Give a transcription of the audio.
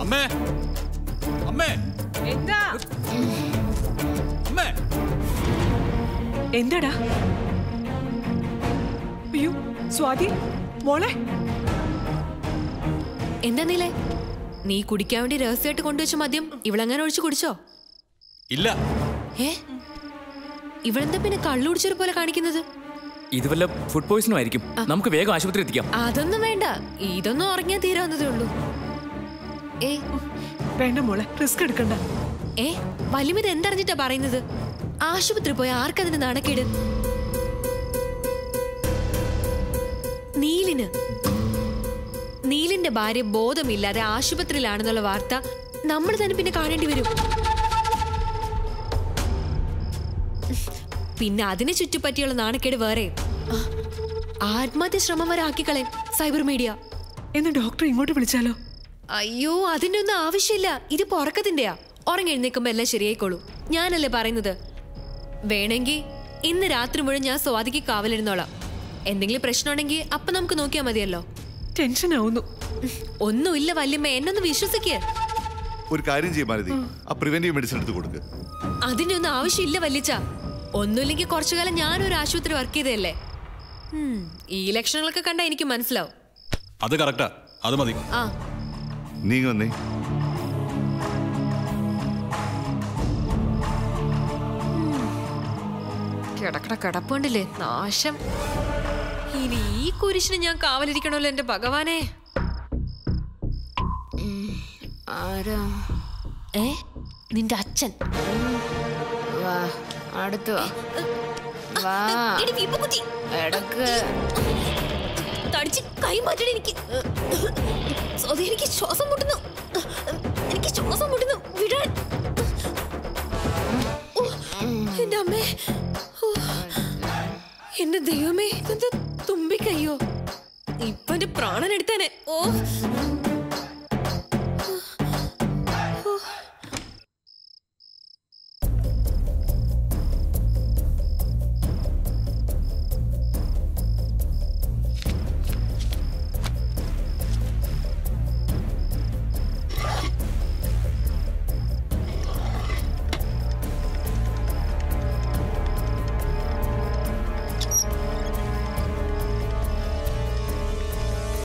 അമ്മേ അമ്മേ എന്താ അമ്മേ എന്താടാ? അയ്യോ സ്വാതി മോളെ എന്താ നീലേ, നീ കുടിക്കാൻ വേണ്ടി രഹസ്യമായിട്ട് കൊണ്ടുവച്ച മദ്യം ഇവളെങ്ങനെ ഒഴിച്ചു കുടിച്ചോ? ഇല്ല. ഇവളെന്താ പിന്നെ കള്ളുടിച്ചൊരു പോലെ കാണിക്കുന്നത്? ഇത് വല്ല ഫുഡ് പോയിസണും ആയിരിക്കും. നമുക്ക് വേഗം ആശുപത്രി എത്തിക്കാം. അതൊന്നും വേണ്ട, ഇതൊന്നും ഉറങ്ങിയാ തീരാവുന്നതേ ഉള്ളൂ. വേണ്ട മോളെ, റിസ്ക് എടുക്കണ്ട. വലിമിത് എന്തറിഞ്ഞിട്ടാ പറയുന്നത്? ആശുപത്രി പോയ ആർക്കതിന് നാണക്കേട്? നീലിന്റെ ഭാര്യ ബോധമില്ലാതെ ആശുപത്രിയിലാണെന്നുള്ള വാർത്ത നമ്മൾ തന്നെ പിന്നെ കാണേണ്ടി വരും. പിന്നെ അതിനെ ചുറ്റിപ്പറ്റിയുള്ള നാണക്കേട് വേറെ. ആത്മഹത്യ ശ്രമം വരെ ആക്കിക്കളയും സൈബർ മീഡിയ. എന്ന് ഡോക്ടർ ഇങ്ങോട്ട് വിളിച്ചാലോ? അയ്യോ, അതിന്റെ ഒന്നും ആവശ്യമില്ല. ഇത് ഉറക്കത്തിന്റെയാ. ഉറങ്ങി എഴുന്നേക്കുമ്പോ എല്ലാം ശരിയായിക്കോളൂ. ഞാനല്ലേ പറയുന്നത്. വേണമെങ്കിൽ ഇന്ന് രാത്രി മുഴുവൻ ഞാൻ സ്വാതിക്ക് കാവലിരുന്നോളാം. എന്തെങ്കിലും പ്രശ്നമുണ്ടെങ്കിൽ അപ്പൊ നമുക്ക് നോക്കിയാൽ മതിയല്ലോ. ടെൻഷൻ ആവുന്നു. ഒന്നുമില്ല വല്യമ്മ, എന്നൊന്ന് വിശ്വസിക്കേ. ഒരു കാര്യം ചെയ്യാൻ മതി, ആ പ്രിവെന്റീവ് മെഡിസിൻ എടുത്ത് കൊടുക്ക്. അതിന്റെ ഒന്നും ആവശ്യമില്ല വല്യച്ച. ഒന്നുമില്ലെങ്കിൽ കുറച്ചു കാലം ഞാനൊരു ആശുപത്രി വർക്ക് ചെയ്തതല്ലേ. ഈ ലക്ഷണങ്ങളൊക്കെ കണ്ടാ എനിക്ക് മനസ്സിലാവും. അത് കറക്റ്റാ, അത് മതി. നീ വന്നേ. കിടക്കട കിടപ്പുണ്ടല്ലേ നാശം. ഇനി ഈ കുരിശിന് ഞാൻ കാവലിരിക്കണമല്ലോ എന്റെ ഭഗവാനെ. ആരാ? നിന്റെ അച്ഛൻ. വാ അടുത്ത് വാ. തടിച്ച് കൈ മാറ്റണ എനിക്ക്. എനിക്ക് ശ്വാസം മുട്ടുന്നു. വിടാൻ. എന്റെ അമ്മേ, എന്റെ ദൈവമേ, ഇതെന്താ തുമ്പിക്കയ്യോ? ഇപ്പൊ എന്റെ പ്രാണൻ എടുത്തേനെ.